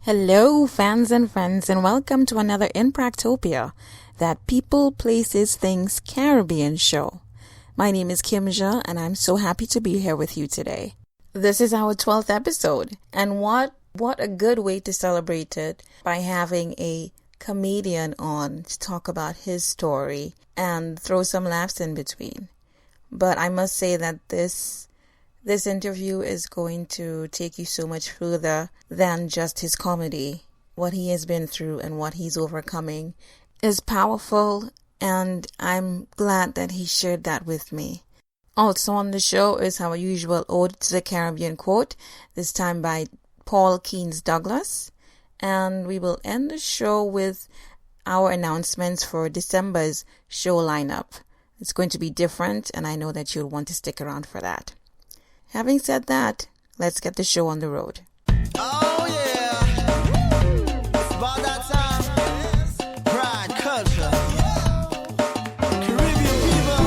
Hello, fans and friends, and welcome to another Impractopia, that People, Places, Things Caribbean show. My name is Kimja, and I'm so happy to be here with you today. This is our 12th episode, and what a good way to celebrate it by having a comedian on to talk about his story and throw some laughs in between. But I must say that this interview is going to take you so much further than just his comedy. What he has been through and what he's overcoming is powerful, and I'm glad that he shared that with me. Also on the show is our usual Ode to the Caribbean quote, this time by Paul Keynes Douglas. And we will end the show with our announcements for December's show lineup. It's going to be different, and I know that you'll want to stick around for that. Having said that, let's get the show on the road. Oh yeah, it's about that time. Pride, culture, Caribbean people.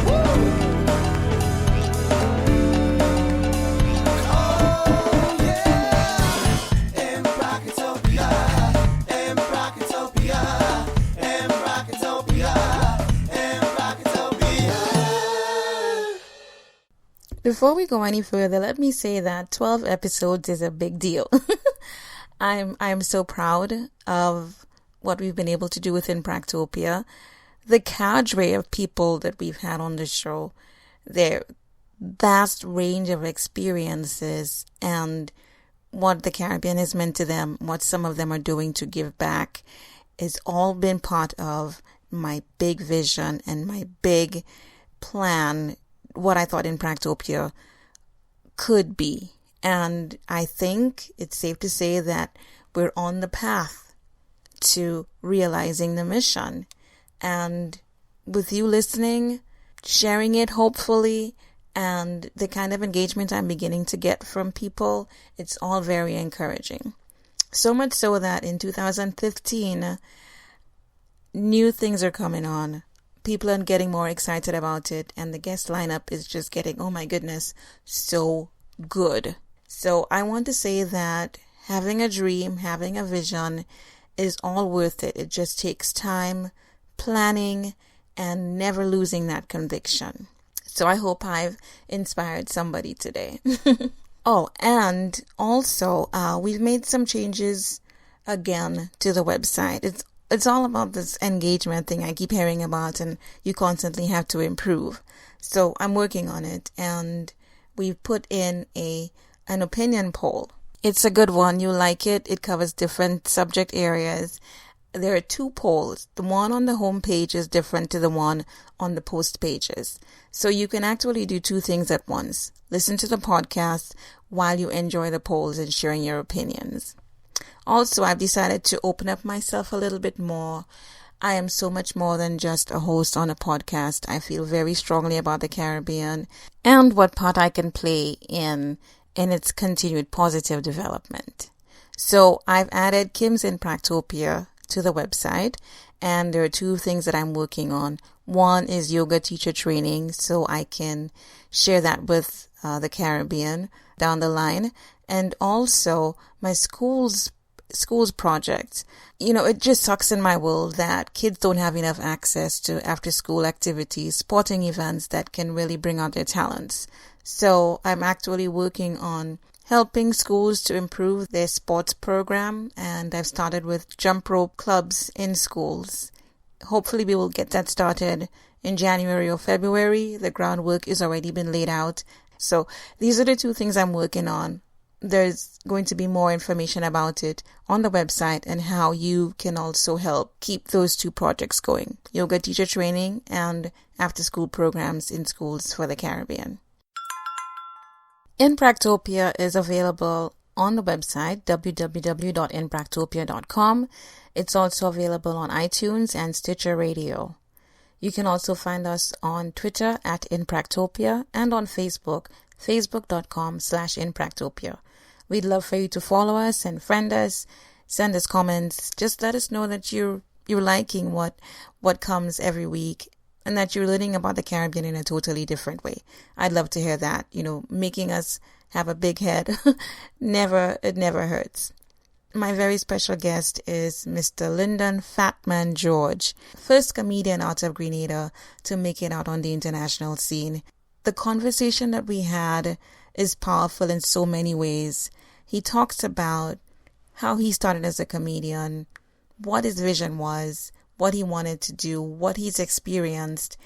Woo! Oh yeah, Impractopia, Impractopia, Impractopia, Impractopia. Before we go any further, let me say that 12 episodes is a big deal. I'm so proud of what we've been able to do with Impractopia. The cadre of people that we've had on the show, their vast range of experiences and what the Caribbean has meant to them, what some of them are doing to give back, has all been part of my big vision and my big plan, what I thought Impractopia could be. And I think it's safe to say that we're on the path to realizing the mission. And with you listening, sharing it hopefully, and the kind of engagement I'm beginning to get from people, it's all very encouraging. So much so that in 2015, new things are coming on. People are getting more excited about it, and the guest lineup is just getting, oh my goodness, so good. So I want to say that having a dream, having a vision is all worth it. It just takes time, planning, and never losing that conviction. So I hope I've inspired somebody today. Oh, and also, we've made some changes again to the website. It's all about this engagement thing I keep hearing about, and you constantly have to improve. So I'm working on it, and we've put in an opinion poll. It's a good one. You like it. It covers different subject areas. There are two polls. The one on the home page is different to the one on the post pages. So you can actually do two things at once. Listen to the podcast while you enjoy the polls and sharing your opinions. Also, I've decided to open up myself a little bit more. I am so much more than just a host on a podcast. I feel very strongly about the Caribbean and what part I can play in its continued positive development. So I've added Kim's Impractopia to the website, and there are two things that I'm working on. One is yoga teacher training, so I can share that with the Caribbean down the line, and also my schools project. You know, it just sucks in my world that kids don't have enough access to after school activities, sporting events that can really bring out their talents. So I'm actually working on helping schools to improve their sports program, and I've started with jump rope clubs in schools. Hopefully we will get that started in January or February. The groundwork is already been laid out. So these are the two things I'm working on. There's going to be more information about it on the website and how you can also help keep those two projects going. Yoga teacher training and after-school programs in schools for the Caribbean. Impractopia is available on the website www.impractopia.com. It's also available on iTunes and Stitcher Radio. You can also find us on Twitter at Impractopia and on Facebook, facebook.com/Impractopia. We'd love for you to follow us and friend us, send us comments. Just let us know that you're liking what comes every week and that you're learning about the Caribbean in a totally different way. I'd love to hear that, making us have a big head. It never hurts. My very special guest is Mr. Lindon Fatman George, first comedian out of Grenada to make it out on the international scene. The conversation that we had is powerful in so many ways. He talks about how he started as a comedian, what his vision was, what he wanted to do, what he's experienced,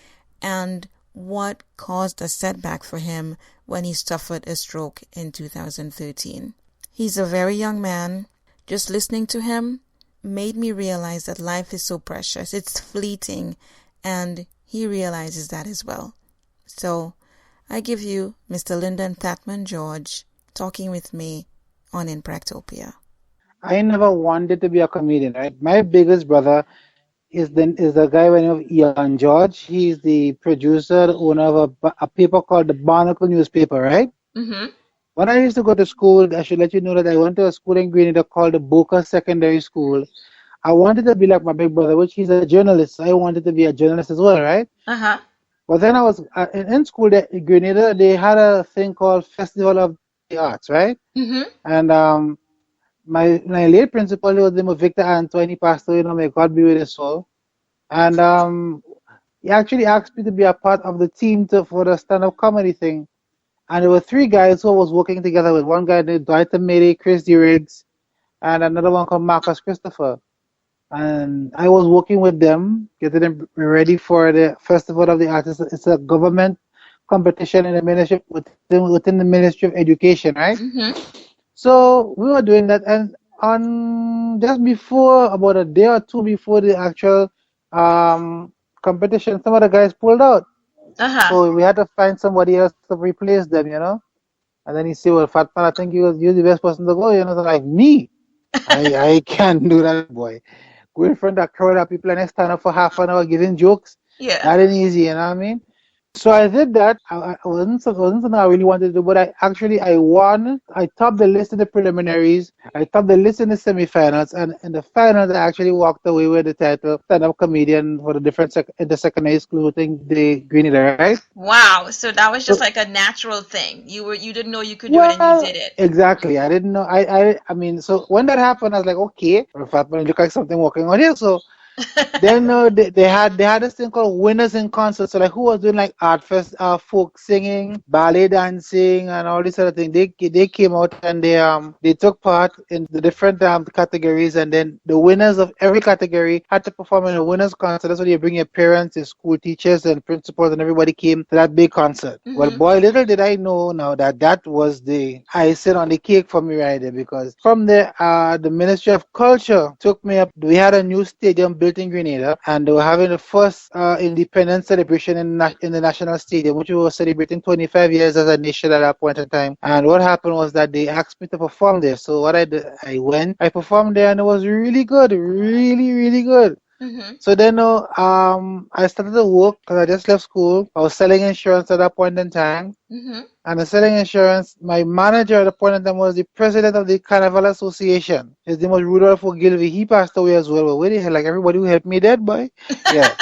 and what caused a setback for him when he suffered a stroke in 2013. He's a very young man. Just listening to him made me realize that life is so precious. It's fleeting, and he realizes that as well. So I give you Mr. Lindon Fatman George talking with me on Impractopia. I never wanted to be a comedian, right? My biggest brother is the guy by the name of Lindon George. He's the producer, the owner of a paper called the Barnacle newspaper, right? Mm-hmm. When I used to go to school, I should let you know that I went to a school in Grenada called the Boca Secondary School. I wanted to be like my big brother, which he's a journalist. So I wanted to be a journalist as well, right? Uh-huh. But then I was in school in Grenada. They had a thing called Festival of the Arts, right? Mm-hmm. And my late principal, he was named Victor Antoine. He passed away, may God be with his soul. And he actually asked me to be a part of the team for the stand-up comedy thing. And there were three guys who I was working together with. One guy named Dwight Mary, Chris Riggs, and another one called Marcus Christopher. And I was working with them, getting them ready for the Festival of the Arts. It's a government competition in the ministry within the Ministry of Education, right? Mm-hmm. So we were doing that, and on just before, about a day or two before the actual competition, some of the guys pulled out. Uh-huh. So we had to find somebody else to replace them, And then he said, "Well, Fatman, I think you're the best person to go." So like me, I can't do that, boy. Go in front of a crowd of people and I stand up for half an hour giving jokes. Yeah. That ain't easy, you know what I mean? So I did that. I wasn't something I really wanted to do, but I won. I topped the list in the preliminaries. I topped the list in the semifinals, and in the finals, I actually walked away with the title stand-up comedian for the different in the secondary school within the Grenada, right? Wow. So that was just like a natural thing. You didn't know you could do it, and you did it. Exactly. I didn't know. I mean, so when that happened, I was like, okay, Fatman, it look like something working on here. So then they had this thing called winners in concert. So like who was doing like art fest, folk singing, ballet dancing, and all this other thing. They came out and they took part in the different categories, and then the winners of every category had to perform in a winners concert. That's why you bring your parents, your school teachers, and principals, and everybody came to that big concert. Mm-hmm. Well, boy, little did I know now that was the icing on the cake for me right there, because from there, the Ministry of Culture took me up. We had a new stadium built in Grenada, and they were having the first independence celebration in the national stadium, which we were celebrating 25 years as a nation at that point in time. And what happened was that they asked me to perform there. So what I did, I went, I performed there, and it was really good, really, really good. Mm-hmm. So then I started to work because I just left school. I was selling insurance at that point in time. Mm-hmm. And the selling insurance, my manager at the point in time was the president of the Carnival Association. His name was Rudolph Ogilvy. He passed away as well. But where the hell, like everybody who helped me dead, boy. Yeah.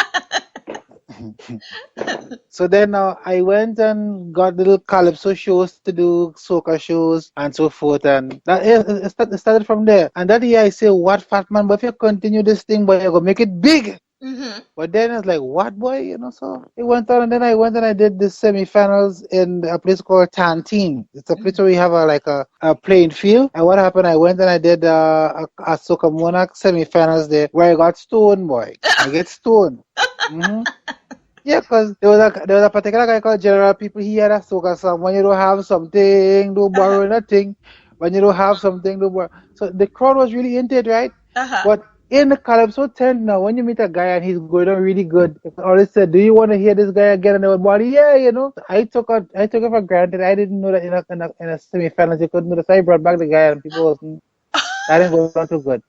So then I went and got little calypso shows to do, soca shows, and so forth. And it started from there. And that year I say, what, Fatman, but if you continue this thing, boy, you're going to make it big. Mm-hmm. But then it's like, what, boy? So it went on, and then I went and I did the semifinals in a place called Tantine. It's a place where we have a playing field. And what happened, I went and I did a Soca Monarch semifinals there, where I got stoned, boy. I get stoned. Mm-hmm. Yeah, because there was a particular guy called General People. He had a soca song. When you don't have something, don't borrow nothing. When you don't have something, don't borrow. So the crowd was really into it, right? Uh-huh. But in the calypso tent now, when you meet a guy and he's going on really good, I always said, "Do you want to hear this guy again?" And everybody, yeah, I took it for granted. I didn't know that in a semi-finals you couldn't do this. I brought back the guy and people wasn't. That didn't go down too good.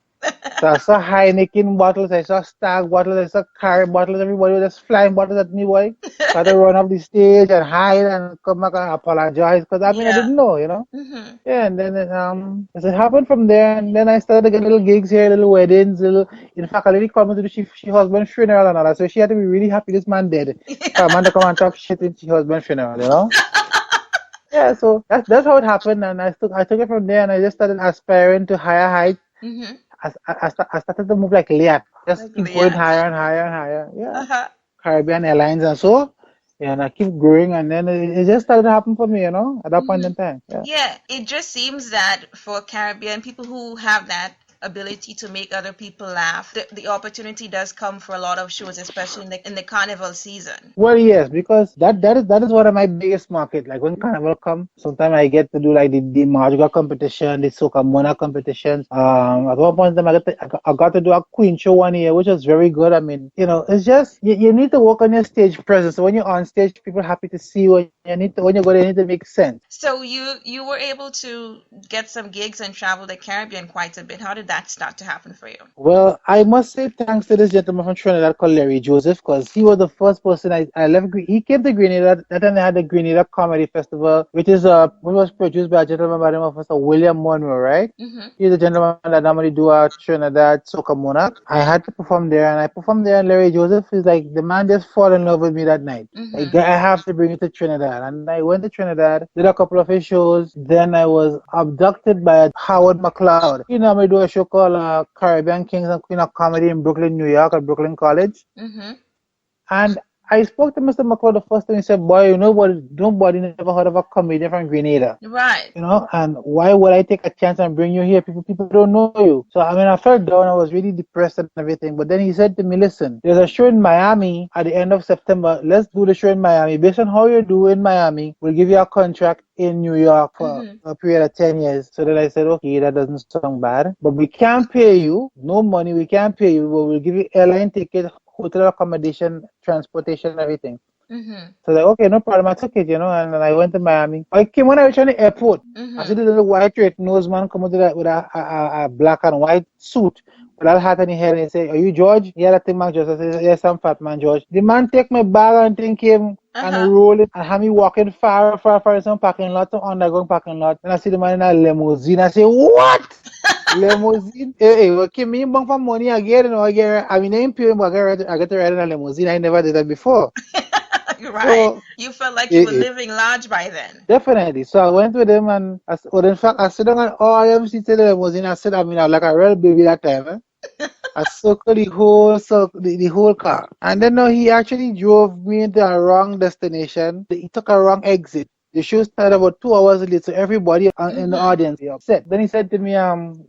So I saw Heineken bottles, I saw Stag bottles, I saw Carib bottles. Everybody was just flying bottles at me, boy. So I had to run off the stage and hide and come back and apologize because I didn't know, Mm-hmm. Yeah, and then it happened from there, and then I started to get little gigs here, little weddings, in fact, a lady called me to do she husband's funeral and all that, so she had to be really happy this man dead. For a man to come and talk shit in her husband's funeral, Yeah, so that's how it happened, and I took it from there, and I just started aspiring to higher heights. Mm-hmm. I started to move like Leap, just Like keep going Leah. higher and higher and higher. Yeah, Uh-huh. Caribbean Airlines and so, yeah, and I keep growing, and then it just started to happen for me, at that point Mm-hmm. in time. Yeah. Yeah, it just seems that for Caribbean people who have that ability to make other people laugh, the opportunity does come for a lot of shows, especially in the carnival season. Well, yes, because that is one of my biggest market. Like when Carnival come, sometimes I get to do like the Mardigan competition, the Soca Mona competitions. At one point in time, I got to do a Queen show one year, which was very good. I mean, it's just you need to work on your stage presence. So when you're on stage, people are happy to see you. When you go there, you need to make sense. So you were able to get some gigs and travel the Caribbean quite a bit. How did that start to happen for you? Well, I must say thanks to this gentleman from Trinidad called Larry Joseph, because he was the first person I left. He came to Grenada. That time they had the Grenada Comedy Festival, which was produced by a gentleman by the name of Mr. William Monroe, right? Mm-hmm. He's the gentleman that normally do a Trinidad Soca Monarch. I had to perform there, and I performed there, and Larry Joseph is like, the man just fall in love with me that night. Like, Mm-hmm. I have to bring you to Trinidad. And I went to Trinidad, did a couple of his shows. Then I was abducted by Howard McLeod. He normally do a show called Caribbean Kings and Queen of Comedy in Brooklyn, New York, at Brooklyn College. Mm-hmm. And I spoke to Mr. McLeod the first time. He said, "Boy, nobody never heard of a comedian from Grenada. Right. And why would I take a chance and bring you here? People don't know you." So I mean, I felt down. I was really depressed and everything. But then he said to me, "Listen, there's a show in Miami at the end of September. Let's do the show in Miami. Based on how you do in Miami, we'll give you a contract in New York for Mm-hmm. a period of 10 years." So then I said, "Okay, that doesn't sound bad. But we can't pay you. No money. We can't pay you. But we'll give you airline ticket, hotel accommodation, transportation, everything." Mm-hmm. So like, okay, no problem. I took it, and then I went to Miami. When I reached the airport, I see Mm-hmm. the little white red nose man come out with a black and white suit with that hat on his head, and he say, "Are you George?" "Yeah, that's the man, George." I said, "Yes, I'm Fatman George." The man take my bag and thing came and Uh-huh. roll it and have me walking far in some parking lot, some underground parking lot. And I see the man in a limousine. I say, "What? Limousine? Okay, me bang for money again, I mean, I ain't paying, but I get to ride in a limousine. I never did that before." Right. So, You felt like you were eh, living large by then. definitely. So I went with him, and in fact, I sit down and all I am seated in the limousine. I mean, I was like a real baby that time. I circled the whole car. And then no, he actually drove me into a wrong destination. He took a wrong exit. The show started about 2 hours late, so everybody in the Mm-hmm. audience is upset. Then he said to me,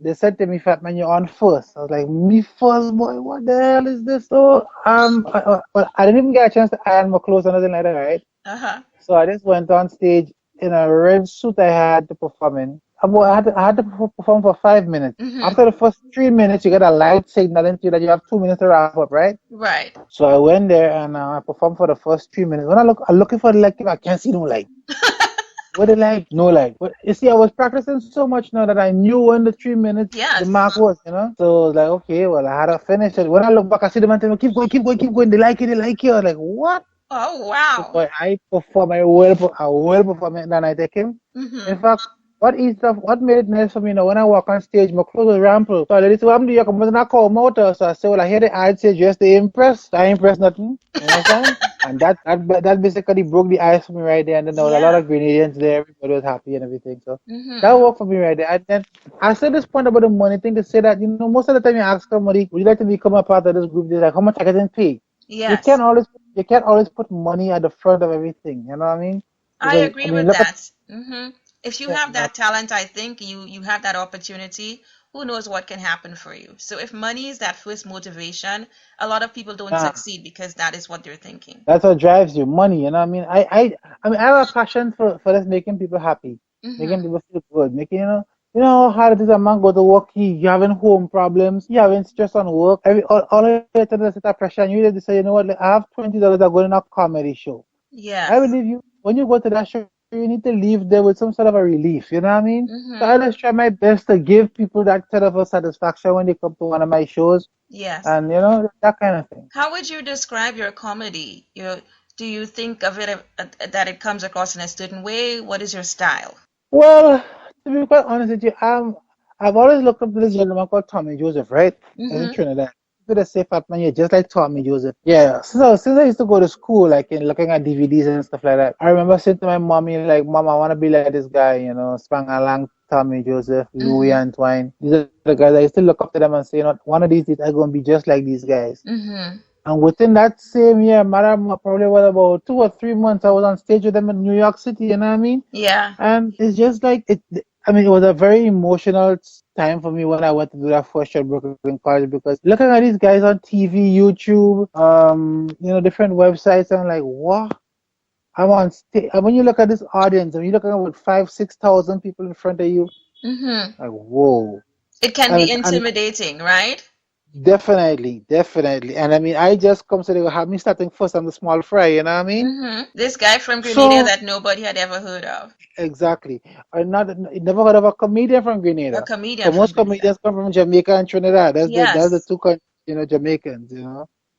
they said to me, "Fat man, you're on first." I was like, "Me first, boy? What the hell is this?" So, well, I didn't even get a chance to iron my clothes or nothing like that, right? Uh-huh. So I just went on stage in a red suit I had to perform in. I had to perform for 5 minutes. Mm-hmm. After the first 3 minutes, you get a light signaling to you that you have 2 minutes to wrap up, right? Right. So I went there and I performed for the first 3 minutes. When I'm looking for the light, I can't see no light. What the light? No light. But you see, I was practicing so much now that I knew when the 3 minutes the Yes. mark was. So I was like, okay, well, I had to finish it. When I look back, I see the man tell me, "Keep going, keep going, keep going. They like it, they like it." I was like, what? Oh, So wow. boy, I will perform it, then I take him. In Mm-hmm. fact, what made it nice for me, when I walk on stage, my clothes are rample. So I let it say, "I'm doing come and I call motor." So I say, well, I hear the ad say just to impress. So I impress nothing. You understand? And that basically broke the ice for me right there. And then there was a lot Yeah. of Grenadians there. Everybody was happy and everything. So that Mm-hmm. worked for me right there. And then I said this point about the money thing to say that, most of the time you ask somebody, "Would you like to become a part of this group?" They're like, "How much I getting paid?" You Yes. can't always you can't always put money at the front of everything. You know what I mean? I Because I agree mean, with look at that. Hmm. If you yeah, have that talent, I think you have that opportunity. Who knows what can happen for you? So if money is that first motivation, a lot of people don't nah, succeed because that is what they're thinking. that's what drives you, money. You know what I mean? I have a passion for just making people happy, making Hmm. people feel good, making how hard it is a man go to work. You having home problems, you having stress on work. All of it is a pressure, and you just say, "You know what? Like, I have $20. I'm going in a comedy show." I Yes. believe you. When you go to that show, you need to leave there with some sort of a relief. You know what I mean? So Hmm. I just try my best to give people that sort of a satisfaction when they come to one of my shows, Yes. and that kind of thing. How would you describe your comedy? Do you think of it that it comes across in a certain way? What is your style? Well, to be quite honest with you, I've always looked up to this gentleman called Tommy Joseph, right? In Hmm. Trinidad. to say, Fatman, you're just like Tommy Joseph. Yeah. So since I used to go to school, like in looking at DVDs and stuff like that, I remember saying to my mommy, like, Mom, I want to be like this guy, Spang Alang, Tommy Joseph, Louis Mm-hmm. Antoine. These are the guys I used to look up to them and say, one of these days I'm going to be just like these guys. Mm-hmm. And within that same year, madam, probably was about 2 or 3 months, I was on stage with them in New York City, you know what I mean? Yeah. And it's just like it. I mean, it was a very emotional time for me when I went to do that first show at Brooklyn College because looking at these guys on TV, YouTube, different websites, I'm like, what? I'm on stage. And when you look at this audience, when you look at about 5,000, 6,000 people in front of you, Mm-hmm. like, whoa. It can be And intimidating, right? definitely, definitely. And I mean, I just come so they will have me starting first. I'm the small fry, you know what I mean? Mm-hmm. This guy from Grenada So that nobody had ever heard of. exactly. I never heard of a comedian from A Grenada. comedian Because from most Grenada. comedians come from Jamaica and Trinidad. That's the Yes. two countries, Jamaicans,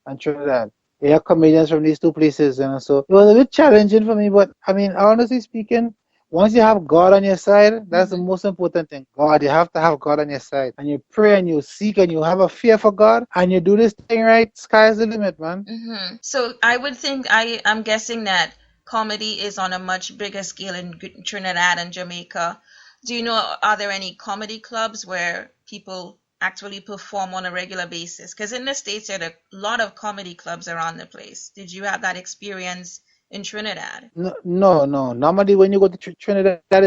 and Trinidad. They have comedians from these two places, So it was a bit challenging for me, but I mean, honestly speaking, once you have God on your side, that's the Mm-hmm. most important thing. God, you have to have God on your side. And you pray and you seek and you have a fear for God and you do this thing right, sky's the limit, man. Mm-hmm. So I would think I'm guessing that comedy is on a much bigger scale in Trinidad and Jamaica. Do you know, are there any comedy clubs where people actually perform on a regular basis? Because in the States, there are a lot of comedy clubs around the place. Did you have that experience in Trinidad? No, no, no. Normally, when you go to Trinidad, that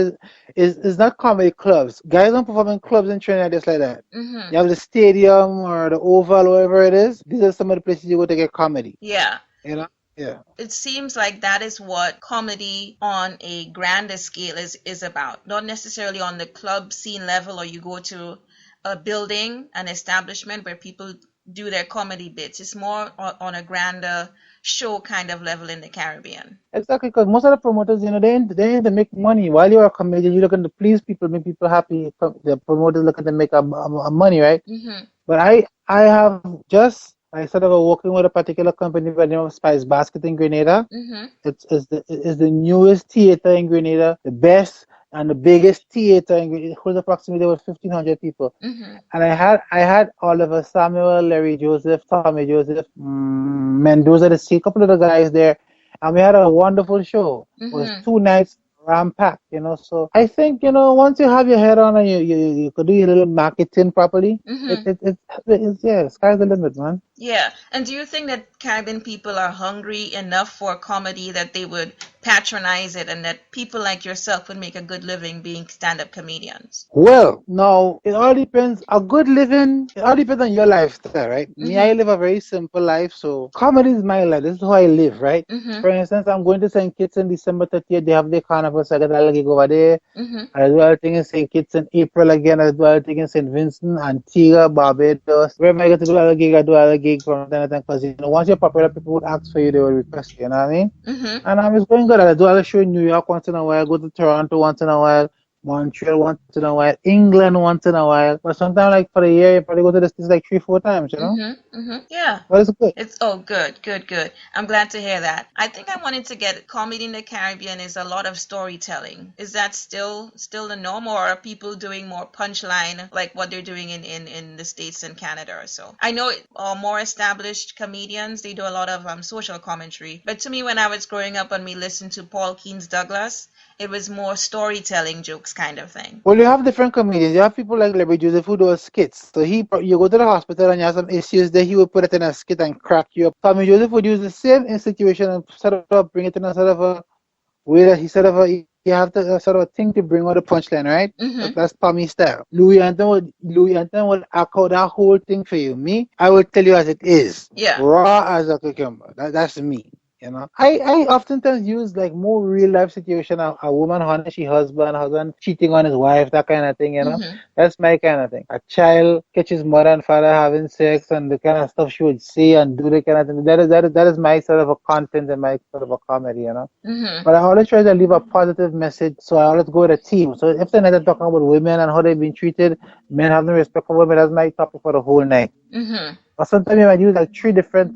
is not comedy clubs. Guys don't perform in clubs in Trinidad just like that. Mm-hmm. You have the stadium or the Oval, wherever it is. These are some of the places you go to get comedy. Yeah. You know? Yeah. It seems like that is what comedy on a grander scale is about. Not necessarily on the club scene level, or you go to a building, an establishment where people do their comedy bits. It's more on a grander show kind of level in the Caribbean. Exactly, because most of the promoters, they need to make money. While you're a comedian, you're looking to please people, make people happy. The promoters looking to make a money, right? Mm-hmm. But I have I started working with a particular company by the name of Spice Basket in Grenada. Mm-hmm. It's the newest theater in Grenada, the best and the biggest theater in Grenada. It holds approximately about 1,500 people. Mm-hmm. And I had Oliver Samuel, Larry Joseph, Tommy Joseph, Mendoza, a couple of the guys there, and we had a wonderful show. It was Mm-hmm. 2 nights ram-packed, So I think, once you have your head on and you could do your little marketing properly, Mm-hmm. it's yeah, sky's the limit, man. Yeah. And do you think that Caribbean people are hungry enough for comedy that they would patronize it, and that people like yourself would make a good living being stand-up comedians? Well, now it all depends. A good living, it all depends on your lifestyle, right? Me, I Mm-hmm. live a very simple life, so comedy is my life. This is how I live, right? Mm-hmm. For instance, I'm going to St. Kitts on December 30th. They have their carnival, so I got a gig over there. Mm-hmm. I do a thing in St. Kitts in April again. I do a thing in St. Vincent, Antigua, Barbados. Wherever I get to do a gig, I do a gig from time to time. Because, once you're popular, people would ask for you, they would request you, you know what I mean? Mm-hmm. And I'm just going good. I do a show in New York once in a while, go to Toronto once in a while, Montreal once in a while, England once in a while. But sometimes, like for a year, you probably go to the States like 3, 4 times. Mm-hmm. Mm-hmm. Yeah. But it's good. It's good, good, good. I'm glad to hear that. I think I wanted to get comedy in the Caribbean is a lot of storytelling. Is that still the norm, or are people doing more punchline like what they're doing in the States and Canada or so? I know more established comedians, they do a lot of social commentary. But to me, when I was growing up and we listened to Paul Keen's Douglas, it was more storytelling jokes kind of thing. Well, you have different comedians. You have people like Larry Joseph who do skits. So you go to the hospital and you have some issues there, he would put it in a skit and crack you up. Tommy Joseph would use the same situation and sort of bring it in a sort of a way that he sort of you have to sort of a thing to bring out the punchline, right? Mm-hmm. That's Tommy style. Louis Anton would echo that whole thing for you. Me, I will tell you as it is, Yeah. raw as a cucumber. That's me. I oftentimes use like more real life situation. A woman honey she husband cheating on his wife, that kind of thing. Mm-hmm. That's my kind of thing. A child catches mother and father having sex and the kind of stuff she would say and do the kind of thing. That is my sort of a content and my sort of a comedy. Mm-hmm. But I always try to leave a positive message, so I always go with a team. So if the night I'm talking about women and how they've been treated, men have no respect for women, that's my topic for the whole night. Mm-hmm. Or sometimes you might use like 3 different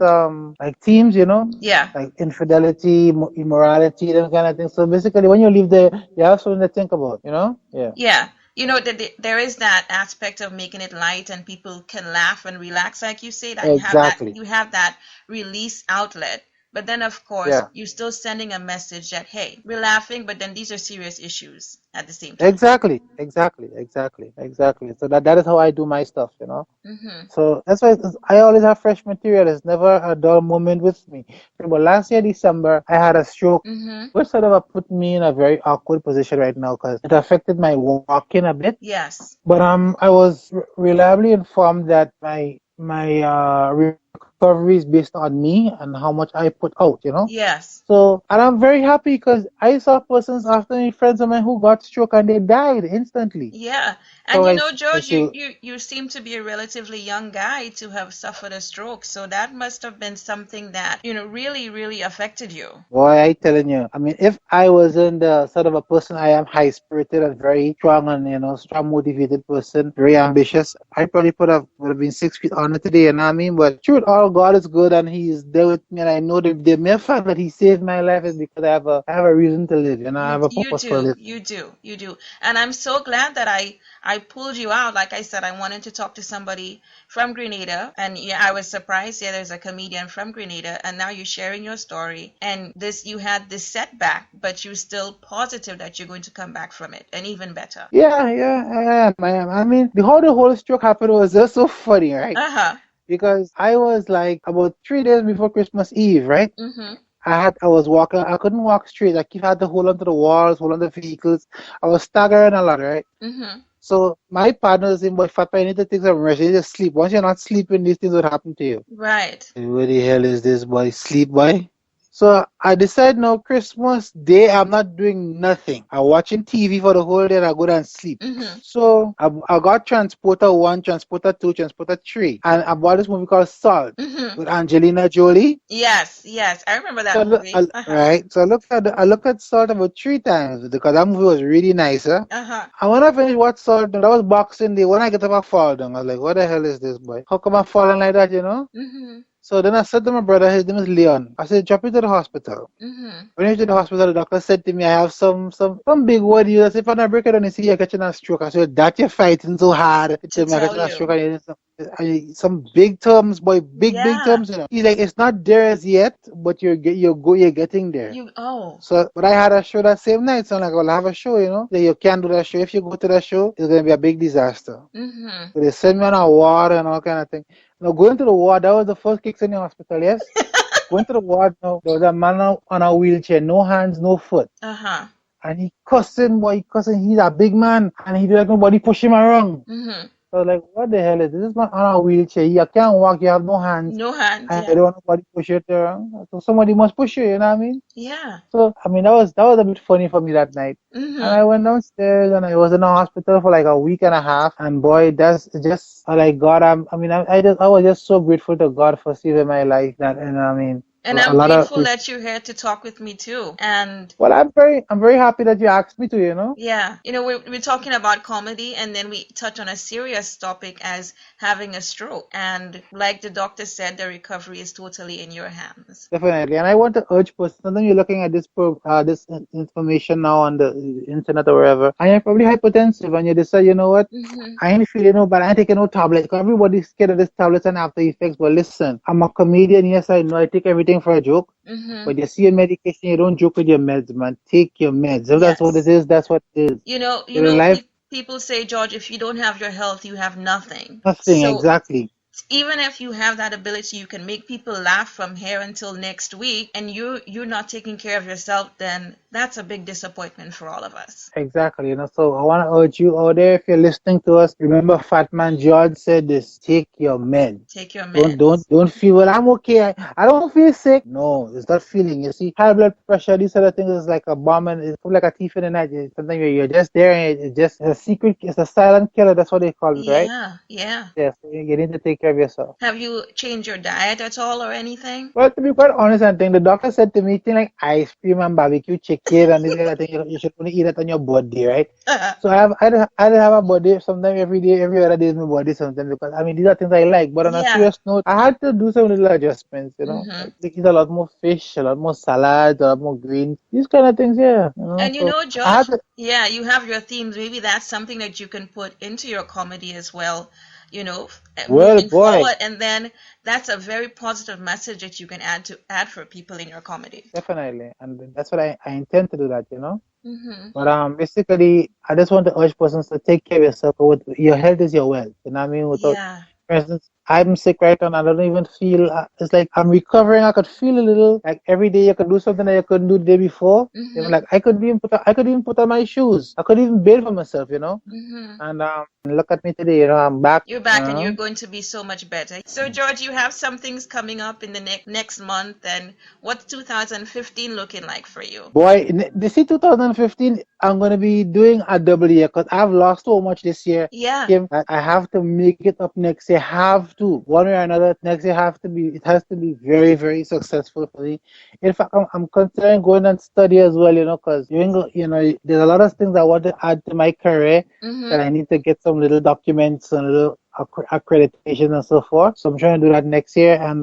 like teams, Yeah. like infidelity, immorality, that kind of thing. So basically, when you leave there, you have something to think about, Yeah. Yeah. there is that aspect of making it light and people can laugh and relax, like you say, that Exactly. you have that release outlet. But then, of course, Yeah. you're still sending a message that, hey, we're laughing, but then these are serious issues at the same time. Exactly. Exactly. So that is how I do my stuff, you know. Mm-hmm. So that's why I always have fresh material. It's never a dull moment with me. Remember last year, December, I had a stroke, Mm-hmm. which sort of put me in a very awkward position right now because it affected my walking a bit. Yes. But I was reliably informed that my recovery is based on me and how much I put out, you know. Yes. So, and I'm very happy because I saw persons after me, friends of mine who got stroke and they died instantly. Yeah. So And I George, say, you seem to be a relatively young guy to have suffered a stroke. So that must have been something that, really, really affected you. boy, I telling you, I mean, if I wasn't the sort of a person I am, high spirited and very strong and strong motivated person, very ambitious, I probably would have been 6 feet under today, you know what I mean? But truth, all God is good and He is there with me, and I know that the mere fact that He saved my life is because I have a reason to live, I have a You purpose for do, living. you do. And I'm so glad that I pulled you out. Like I said, I wanted to talk to somebody from Grenada, and yeah, I was surprised. Yeah, there's a comedian from Grenada, and now you're sharing your story. And you had this setback, but you're still positive that you're going to come back from it, and even better. Yeah, I am. I mean, the whole stroke happened was just so funny, right? Uh-huh. Because I was like about 3 days before Christmas Eve, right? Mm-hmm. I was walking, I couldn't walk straight. I keep had to hold onto the walls, hold onto vehicles. I was staggering a lot, right? Mm-hmm. So my partner was saying, boy, Fapa, you need to take some rest. You need to sleep. Once you're not sleeping, these things would happen to you. Right. Where the hell is this boy? Sleep, boy? So I decided no, Christmas Day, I'm not doing nothing. I'm watching TV for the whole day and I go down and sleep. Mm-hmm. So I got Transporter 1, Transporter 2, Transporter 3. And I bought this movie called Salt Mm-hmm. with Angelina Jolie. Yes, I remember So that movie. Uh-huh. right. So I looked at Salt about 3 times because that movie was really nice. Huh? Uh-huh. And when I finished watching Salt, that was Boxing Day. When I get up, I fall down. I was like, what the hell is this, boy? How come I'm falling like that, Mm-hmm. So then I said to my brother, his name is Leon. I said, drop me to the hospital. Mm-hmm. When I went to the hospital, the doctor said to me, I have some big word. I said, if I not break it down, you see you're catching a stroke. I said, that you're fighting so hard. He To told me I'm tell catching a you. stroke. Some big terms, boy, big Yeah. terms. He's like, it's not there as yet, but you're getting there. Oh. So, but I had a show that same night. So I'm like, well, I have a show, That you can't do that show. If you go to that show, it's going to be a big disaster. Mm-hmm. So they sent me on a ward and all kind of thing. Now, going to the ward, that was the first kicks in the hospital, yes? Going to the ward now, there was a man on a wheelchair, no hands, no foot. Uh-huh. And he cussing, boy, cussing. He's a big man. And he do like nobody push him around. Mm-hmm. So I was like, what the hell is this? This man on a wheelchair. You can't walk, you have no hands. No hands, And yeah. you don't want nobody push you around. So somebody must push you, you know what I mean? Yeah. So, I mean, that was a bit funny for me that night. And I Mm-hmm. went downstairs and I was in the hospital for like a week and a half. And boy, that's just like God. I was just so grateful to God for saving my life. That, and I mean, And a I'm lot of grateful that you're here to talk with me too. And well, I'm very happy that you asked me to. yeah, we're talking about comedy, and then we touch on a serious topic as having a stroke. And like the doctor said, the recovery is totally in your hands. Definitely. And I want to urge persons, sometimes you're looking at information now on the internet or wherever, and you're probably hypertensive, and you decide, you know what? Mm-hmm. I ain't feeling no bad. I ain't taking no tablets. Because everybody's scared of this tablets and after effects. But listen, I'm a comedian. Yes, I know I take everything for a joke. Mm-hmm. But you see your medication, you don't joke with your meds, man. Take your meds. If that's what it Yes. is, that's what it is. Your life, People say, George, if you don't have your health, you have nothing. nothing, So exactly. even if you have that ability, you can make people laugh from here until next week, and you're not taking care of yourself, then that's a big disappointment for all of us. Exactly. So I want to urge you out there, if you're listening to us, remember Fatman George said this, take your meds. Take your Don't meds. don't feel well. I'm okay. I don't feel sick. No, it's not feeling. You see, high blood pressure. These other things is like a bomb and it's like a thief in the night. Sometimes you're just there and it's a secret. It's a silent killer. That's what they call it, right? Yeah. Yes. You need to take care care of yourself. Have you changed your diet at all or anything? Well, to be quite honest, I think the doctor said to me, thing like ice cream and barbecue chicken and this kind of thing, you should only eat it on your birthday, right? So I have a body sometimes every day, every other day is my body sometimes because I mean these are things I like. But on a Yeah. serious note, I had to do some little adjustments, Mhm. Like eat a lot more fish, a lot more salads, a lot more greens, these kind of things, And you So know, I had George, to, yeah, you have your themes. Maybe that's something that you can put into your comedy as well, well, moving boy, forward. And then that's a very positive message that you can add for people in your comedy. definitely, and that's what I intend to do that. Mm-hmm. But basically, I just want to urge persons to take care of yourself. Your health is your wealth. You know what I mean? Without, Yeah. for instance, I'm sick right now and I don't even feel. It's like I'm recovering. I could feel a little like every day. I could do something that I couldn't do the day before. Mm-hmm. Like I could even put on my shoes. I could even bail for myself. Mm-hmm. And look at me today. I'm back. You're back and you're going to be so much better. So, George, you have some things coming up in the next month. And what's 2015 looking like for you? Boy, this year 2015, I'm gonna be doing a double year because I've lost so much this year. Yeah. Kim, that I have to make it up next year. Have to one way or another. Next year it has to be very very successful for me. In fact, I'm considering going and study as well. Because there's a lot of things I want to add to my career Mm-hmm. that I need to get some little documents and little accreditation and so forth. So I'm trying to do that next year. And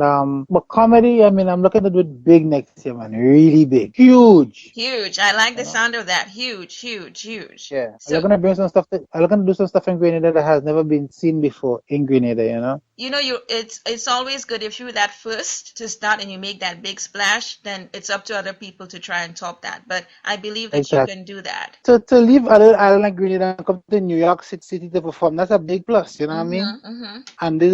but comedy, I mean, I'm looking to do it big next year, man. Really big, huge. Huge. I like the sound of that. Huge, huge, huge. Yeah, So, I'm looking to do some stuff in Grenada that has never been seen before in Grenada. it's always good if you're that first to start and you make that big splash, then it's up to other people to try and top that. But I believe that you Exactly. can do that. To leave a little island like Grenada and come to New York City to perform, that's a big plus, you know what I mean? Mm-hmm. And these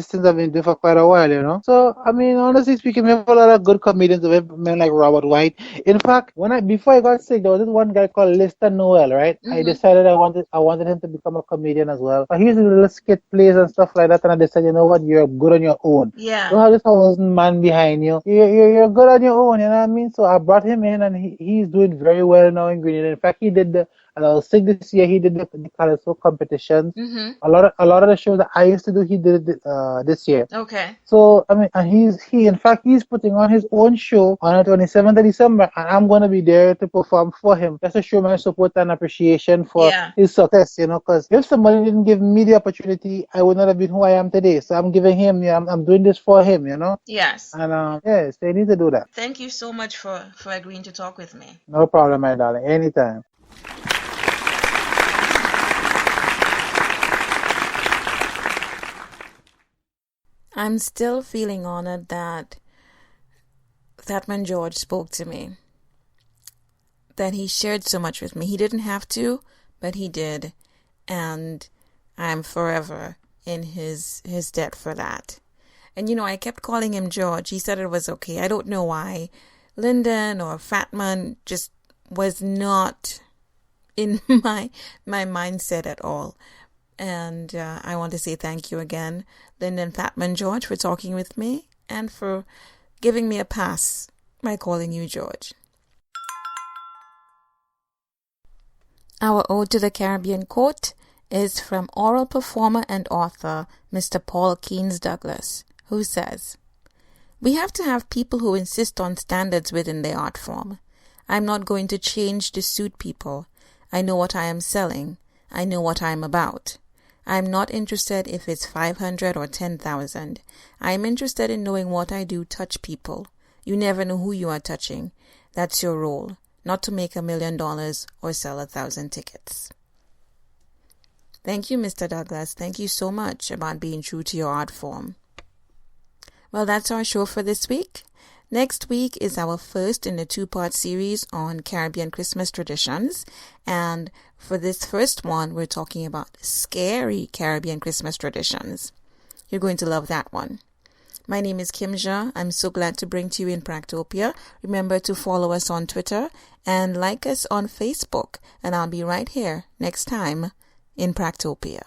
things I've been doing for quite a while. So I mean, honestly speaking, we have a lot of good comedians, we have men like Robert White. In fact, before I got sick, there was this one guy called Lister Noel, right? I Mm-hmm. decided I wanted him to become a comedian as well. But he used to do little skit plays and stuff like that, and I decided, you know what, you're good on your own. Yeah. Don't have this 1,000 man behind you. You're good on your own, you know what I mean? So I brought him in, and he's doing very well now in Grenada. In fact, he did and I was sick this year. He did the Calypso competitions. Mm-hmm. A lot of the shows that I used to do, he did it this year. Okay. So I mean, and in fact he's putting on his own show on the 27th of December, and I'm gonna be there to perform for him, just to show my support and appreciation for Yeah. his success. Because if somebody didn't give me the opportunity, I would not have been who I am today. So I'm giving him. I'm doing this for him. Yes. And so you need to do that. Thank you so much for agreeing to talk with me. No problem, my darling. Anytime. I'm still feeling honored that Fatman George spoke to me, that he shared so much with me. He didn't have to, but he did, and I'm forever in his debt for that. And I kept calling him George. He said it was okay. I don't know why. Lyndon or Fatman just was not in my mindset at all. And I want to say thank you again, Lindon Fatman George, for talking with me and for giving me a pass by calling you George. Our Ode to the Caribbean quote is from oral performer and author Mr. Paul Keynes Douglas, who says, "We have to have people who insist on standards within their art form. I'm not going to change to suit people. I know what I am selling. I know what I am about. I'm not interested if it's 500 or 10,000. I'm interested in knowing what I do touch people. You never know who you are touching. That's your role, not to make $1 million or sell 1,000 tickets." Thank you, Mr. Douglas. Thank you so much about being true to your art form. Well, that's our show for this week. Next week is our first in a 2-part series on Caribbean Christmas traditions. And for this first one, we're talking about scary Caribbean Christmas traditions. You're going to love that one. My name is Kim Jha. I'm so glad to bring to you in Practopia. Remember to follow us on Twitter and like us on Facebook. And I'll be right here next time in Practopia.